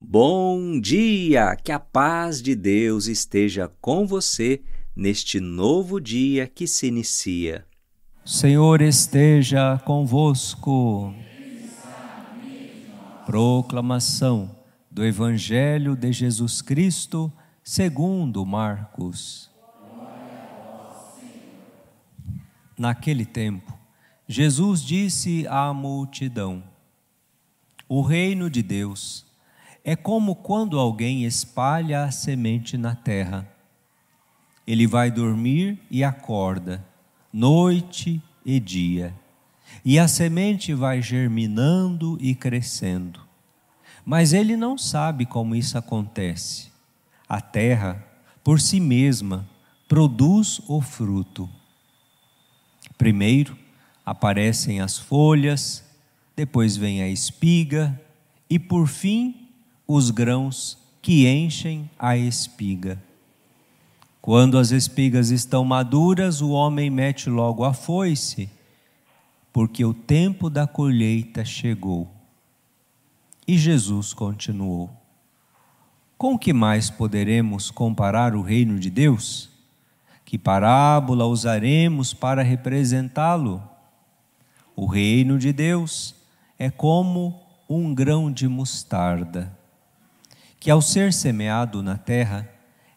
Bom dia! Que a paz de Deus esteja com você neste novo dia que se inicia. Senhor esteja convosco. Proclamação do Evangelho de Jesus Cristo segundo Marcos. Naquele tempo, Jesus disse à multidão: O reino de Deus é como quando alguém espalha a semente na terra. Ele vai dormir e acorda, noite e dia, e a semente vai germinando e crescendo. Mas ele não sabe como isso acontece. A terra, por si mesma, produz o fruto. Primeiro aparecem as folhas, depois vem a espiga e, por fim, os grãos que enchem a espiga. Quando as espigas estão maduras, o homem mete logo a foice, porque o tempo da colheita chegou. E Jesus continuou: Com que mais poderemos comparar o reino de Deus? Que parábola usaremos para representá-lo? O reino de Deus é como um grão de mostarda, que ao ser semeado na terra,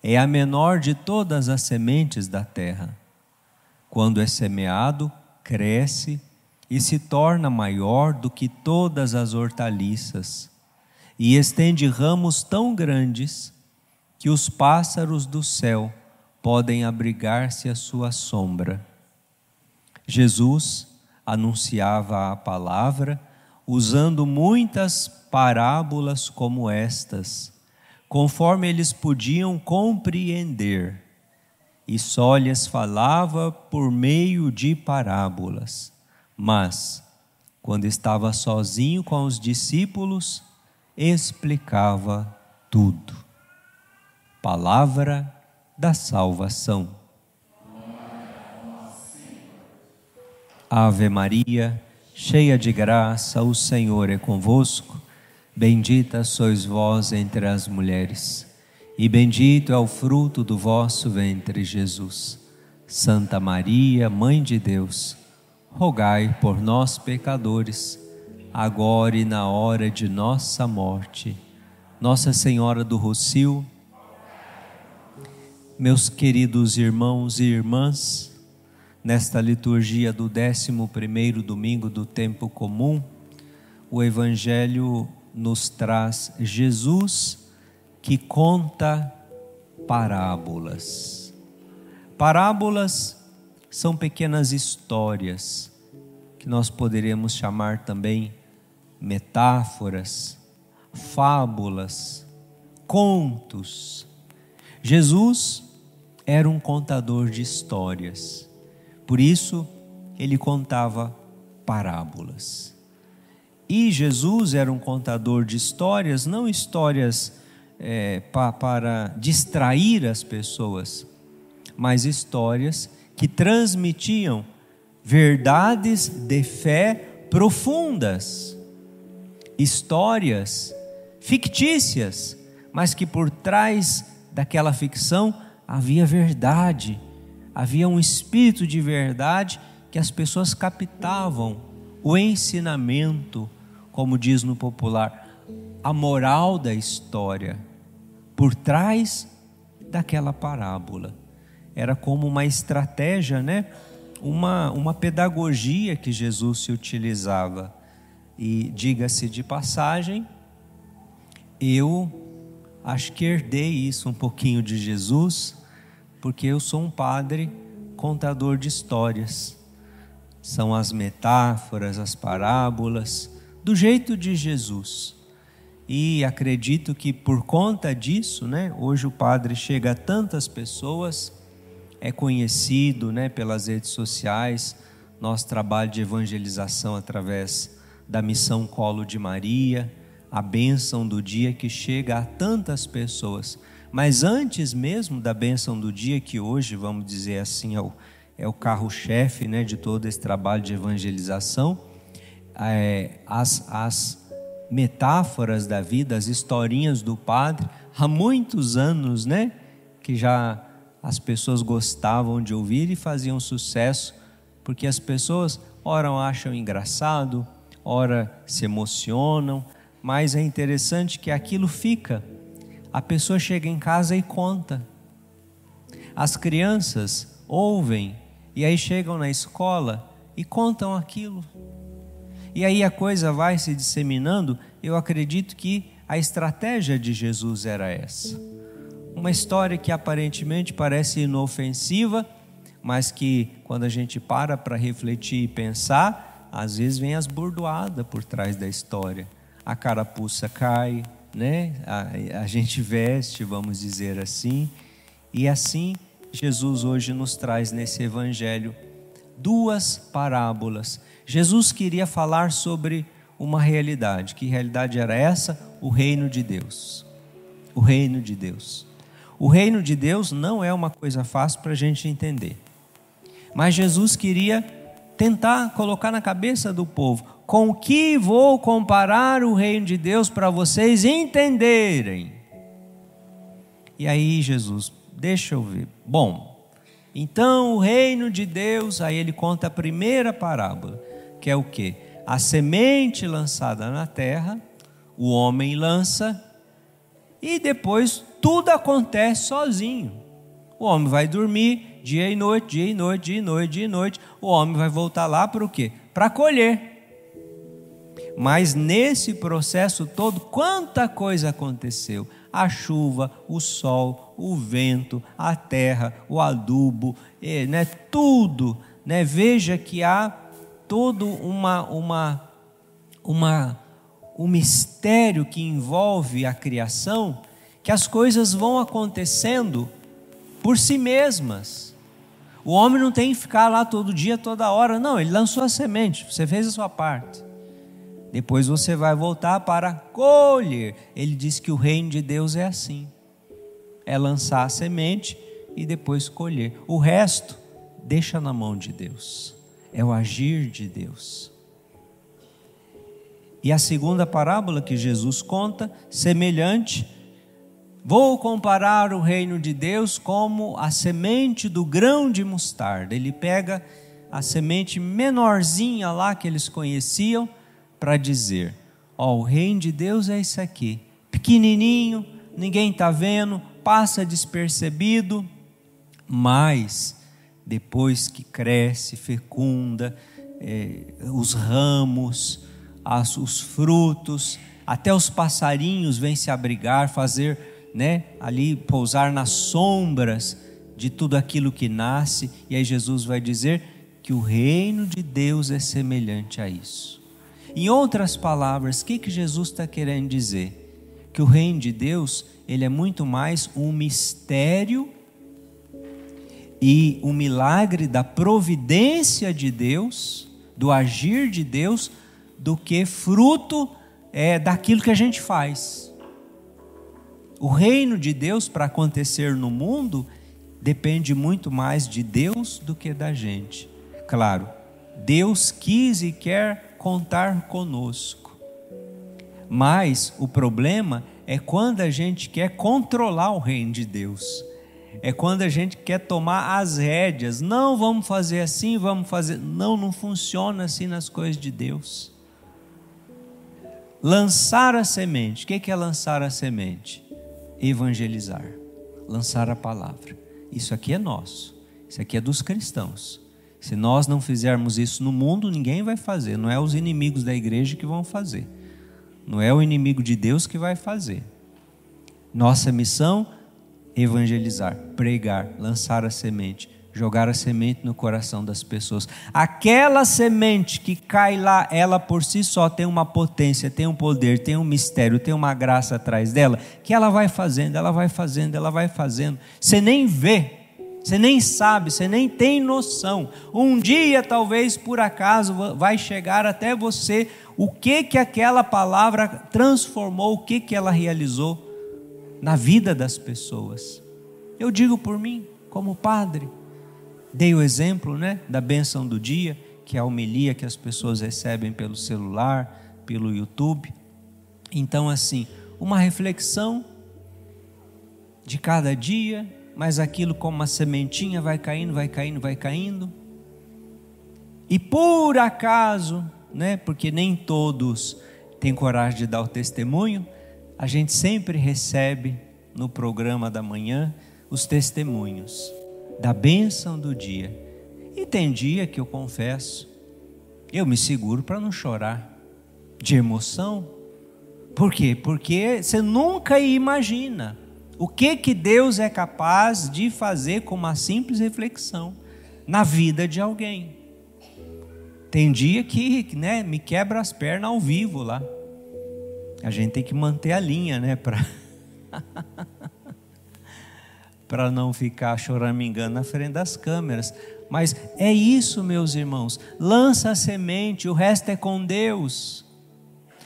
é a menor de todas as sementes da terra. Quando é semeado, cresce e se torna maior do que todas as hortaliças, e estende ramos tão grandes que os pássaros do céu podem abrigar-se à sua sombra. Jesus anunciava a palavra usando muitas parábolas como estas, conforme eles podiam compreender, e só lhes falava por meio de parábolas. Mas, quando estava sozinho com os discípulos, explicava tudo. Palavra da salvação. Ave Maria, cheia de graça, o Senhor é convosco. Bendita sois vós entre as mulheres, e bendito é o fruto do vosso ventre, Jesus. Santa Maria, Mãe de Deus, rogai por nós, pecadores, agora e na hora de nossa morte. Nossa Senhora do Rossio. Meus queridos irmãos e irmãs, nesta liturgia do 11º domingo do tempo comum, o Evangelho nos traz Jesus que conta parábolas. Parábolas são pequenas histórias, que nós poderíamos chamar também metáforas, fábulas, contos. Jesus era um contador de histórias, por isso ele contava parábolas. E Jesus era um contador de histórias, não histórias para distrair as pessoas, mas histórias que transmitiam verdades de fé profundas, histórias fictícias, mas que por trás daquela ficção havia verdade, havia um espírito de verdade que as pessoas captavam, o ensinamento, como diz no popular, a moral da história, por trás daquela parábola. Era como uma estratégia, uma pedagogia que Jesus se utilizava. E diga-se de passagem, eu acho que herdei isso um pouquinho de Jesus, porque eu sou um padre contador de histórias. São as metáforas, as parábolas, do jeito de Jesus. E acredito que por conta disso, hoje o padre chega a tantas pessoas, é conhecido, pelas redes sociais, nosso trabalho de evangelização através da missão Colo de Maria, a bênção do dia que chega a tantas pessoas. Mas antes mesmo da bênção do dia, que hoje, vamos dizer assim, é o carro-chefe, de todo esse trabalho de evangelização, as metáforas da vida, as historinhas do padre, há muitos anos, né? Que já as pessoas gostavam de ouvir e faziam sucesso, porque as pessoas ora acham engraçado, ora se emocionam, mas é interessante que aquilo fica. A pessoa chega em casa e conta. As crianças ouvem e aí chegam na escola e contam aquilo. E aí a coisa vai se disseminando. Eu acredito que a estratégia de Jesus era essa. Uma história que aparentemente parece inofensiva, mas que quando a gente para refletir e pensar, às vezes vem as burdoadas por trás da história. A carapuça cai, né? A gente veste, vamos dizer assim. E assim Jesus hoje nos traz nesse evangelho 2 parábolas. Jesus queria falar sobre uma realidade. Que realidade era essa? O reino de Deus. O reino de Deus. O reino de Deus não é uma coisa fácil para a gente entender. Mas Jesus queria tentar colocar na cabeça do povo: com que vou comparar o reino de Deus para vocês entenderem? E aí Jesus, deixa eu ver. Bom, então o reino de Deus, aí ele conta a primeira parábola, que é o quê? A semente lançada na terra, o homem lança, e depois tudo acontece sozinho. O homem vai dormir dia e noite, dia e noite, dia e noite, dia e noite. O homem vai voltar lá para o quê? Para colher. Mas nesse processo todo, quanta coisa aconteceu? A chuva, o sol, o vento, a terra, o adubo, né? Tudo, né? Veja que há todo um mistério que envolve a criação, que as coisas vão acontecendo por si mesmas. O homem não tem que ficar lá todo dia, toda hora, não, ele lançou a semente, você fez a sua parte. Depois você vai voltar para colher. Ele diz que o reino de Deus é assim, é lançar a semente e depois colher. O resto deixa na mão de Deus, é o agir de Deus. E a segunda parábola que Jesus conta, semelhante: vou comparar o reino de Deus como a semente do grão de mostarda. Ele pega a semente menorzinha lá que eles conheciam para dizer: o reino de Deus é isso aqui, pequenininho, ninguém está vendo, passa despercebido, mas depois que cresce, fecunda, os ramos, os frutos, até os passarinhos vêm se abrigar, fazer, né, ali pousar nas sombras de tudo aquilo que nasce. E aí Jesus vai dizer que o reino de Deus é semelhante a isso. Em outras palavras, o que Jesus está querendo dizer? Que o reino de Deus, ele é muito mais um mistério e um milagre da providência de Deus, do agir de Deus, do que fruto daquilo que a gente faz. O reino de Deus, para acontecer no mundo, depende muito mais de Deus do que da gente. Claro, Deus quis e quer contar conosco, mas o problema é quando a gente quer controlar o reino de Deus, é quando a gente quer tomar as rédeas. Não, vamos fazer assim, vamos fazer... Não funciona assim nas coisas de Deus. Lançar a semente, o que é lançar a semente? Evangelizar, lançar a palavra. Isso aqui é nosso, isso aqui é dos cristãos. Se nós não fizermos isso no mundo, ninguém vai fazer. Não é os inimigos da igreja que vão fazer, não é o inimigo de Deus que vai fazer. Nossa missão: evangelizar, pregar, lançar a semente, jogar a semente no coração das pessoas. Aquela semente que cai lá, ela por si só tem uma potência, tem um poder, tem um mistério, tem uma graça atrás dela, que ela vai fazendo, ela vai fazendo, ela vai fazendo. Você nem vê, você nem sabe, você nem tem noção. Um dia, talvez por acaso, vai chegar até você o que aquela palavra transformou, o que ela realizou na vida das pessoas. Eu digo por mim, como padre, dei o exemplo, né, da bênção do dia, que é a homilia que as pessoas recebem pelo celular, pelo YouTube. Então, assim, uma reflexão de cada dia, mas aquilo como uma sementinha vai caindo, vai caindo, vai caindo. E por acaso, né, porque nem todos têm coragem de dar o testemunho, a gente sempre recebe no programa da manhã os testemunhos da bênção do dia. E tem dia que eu confesso, eu me seguro para não chorar de emoção. Por quê? Porque você nunca imagina o que Deus é capaz de fazer com uma simples reflexão na vida de alguém. Tem dia que, né, me quebra as pernas ao vivo lá. A gente tem que manter a linha, né, para não ficar choramingando na frente das câmeras. Mas é isso, meus irmãos, lança a semente, o resto é com Deus.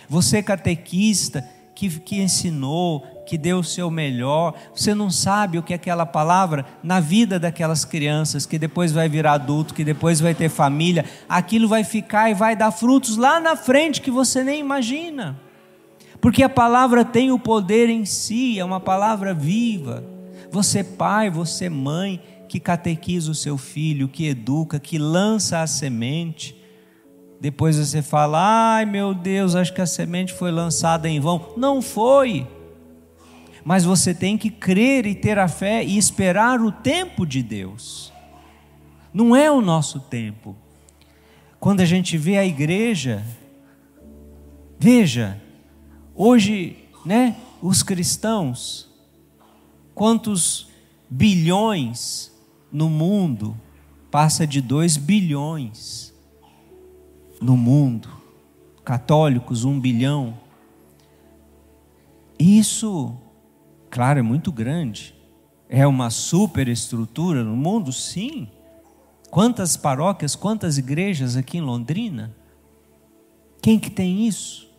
Você catequista, que ensinou, que deu o seu melhor, você não sabe o que é aquela palavra na vida daquelas crianças, que depois vai virar adulto, que depois vai ter família, aquilo vai ficar e vai dar frutos lá na frente que você nem imagina, porque a palavra tem o poder em si, é uma palavra viva. Você pai, você mãe, que catequiza o seu filho, que educa, que lança a semente, depois você fala, ai meu Deus, acho que a semente foi lançada em vão. Não foi, mas você tem que crer e ter a fé e esperar o tempo de Deus, não é o nosso tempo. Quando a gente vê a igreja, veja, hoje, né, os cristãos, quantos bilhões no mundo, passa de 2 bilhões no mundo, católicos 1 bilhão, isso, claro, é muito grande, é uma superestrutura no mundo, sim. Quantas paróquias, quantas igrejas aqui em Londrina? Quem que tem isso?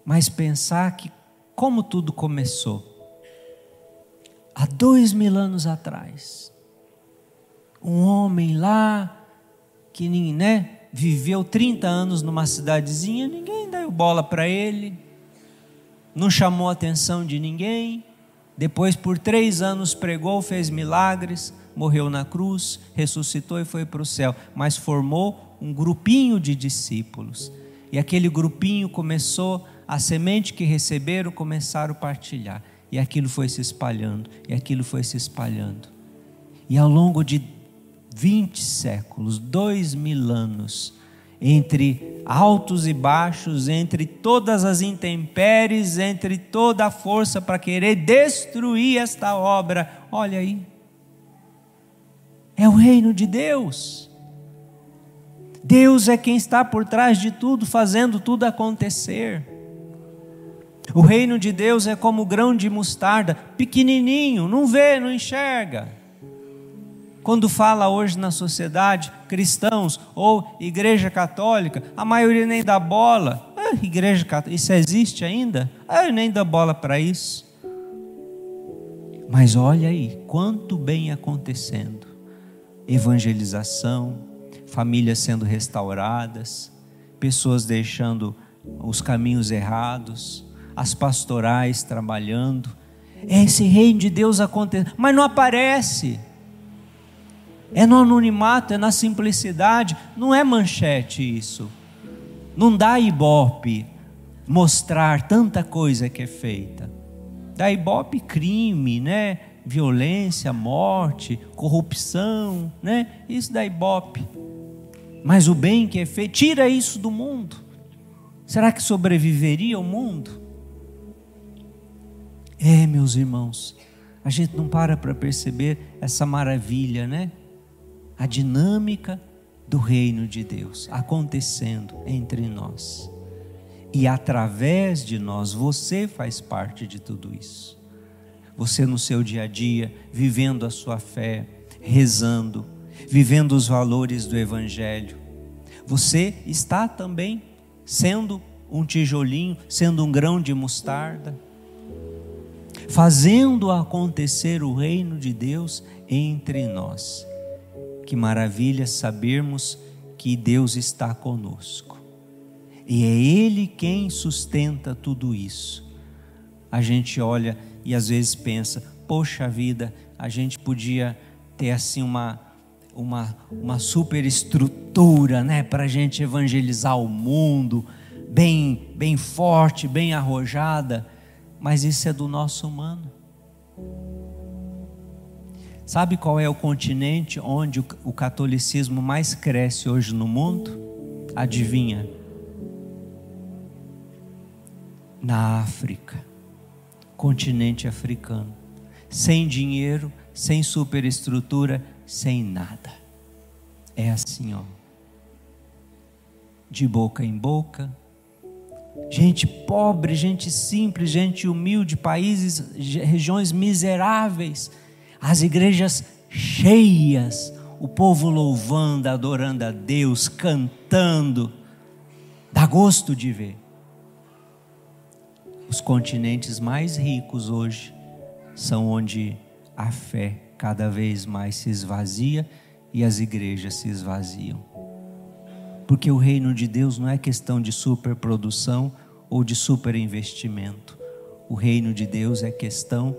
Mas pensar que como tudo começou, há 2000 anos atrás, um homem lá, que né, viveu 30 anos numa cidadezinha, ninguém deu bola para ele, não chamou a atenção de ninguém, depois por 3 anos pregou, fez milagres, morreu na cruz, ressuscitou e foi para o céu, mas formou um grupinho de discípulos, e aquele grupinho começou, a semente que receberam começaram a partilhar, e aquilo foi se espalhando, e aquilo foi se espalhando, e ao longo de 20 séculos, 2000 anos, entre altos e baixos, entre todas as intempéries, entre toda a força para querer destruir esta obra, olha aí, é o reino de Deus. Deus é quem está por trás de tudo, fazendo tudo acontecer. O reino de Deus é como o grão de mostarda, pequenininho, não vê, não enxerga. Quando fala hoje na sociedade, cristãos ou igreja católica, a maioria nem dá bola. Igreja católica, isso existe ainda? Eu nem dou bola para isso. Mas olha aí, quanto bem acontecendo. Evangelização, famílias sendo restauradas, pessoas deixando os caminhos errados, as pastorais trabalhando. É esse reino de Deus acontecendo, mas não aparece. É no anonimato, é na simplicidade, não é manchete isso. Não dá ibope mostrar tanta coisa que é feita. Dá ibope crime, né? Violência, morte, corrupção, né? Isso dá ibope. Mas o bem que é feito, tira isso do mundo. Será que sobreviveria o mundo? Meus irmãos, a gente não para perceber essa maravilha, né? A dinâmica do reino de Deus acontecendo entre nós. E através de nós, você faz parte de tudo isso. Você no seu dia a dia, vivendo a sua fé, rezando, vivendo os valores do Evangelho. Você está também sendo um tijolinho, sendo um grão de mostarda, fazendo acontecer o reino de Deus entre nós. Que maravilha sabermos que Deus está conosco. E é Ele quem sustenta tudo isso. A gente olha e às vezes pensa, poxa vida, a gente podia ter assim uma super estrutura, né, para a gente evangelizar o mundo, bem forte, bem arrojada, mas isso é do nosso humano. Sabe qual é o continente onde o catolicismo mais cresce hoje no mundo? Adivinha? Na África, continente africano, sem dinheiro, sem superestrutura, sem nada. É assim, ó, de boca em boca, gente pobre, gente simples, gente humilde, países, regiões miseráveis, as igrejas cheias, o povo louvando, adorando a Deus, cantando, dá gosto de ver. Os continentes mais ricos hoje são onde a fé cada vez mais se esvazia e as igrejas se esvaziam. Porque o reino de Deus não é questão de superprodução ou de superinvestimento. O reino de Deus é questão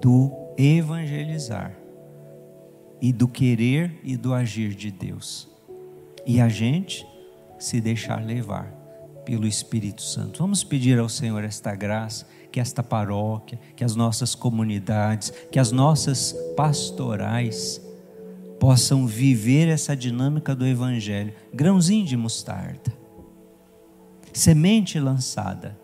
do evangelizar e do querer e do agir de Deus. E a gente se deixar levar pelo Espírito Santo. Vamos pedir ao Senhor esta graça, que esta paróquia, que as nossas comunidades, que as nossas pastorais possam viver essa dinâmica do Evangelho. Grãozinho de mostarda, semente lançada,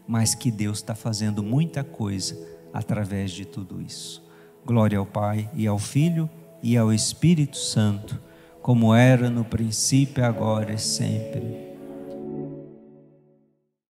mas que Deus está fazendo muita coisa através de tudo isso. Glória ao Pai e ao Filho e ao Espírito Santo, como era no princípio, agora e sempre.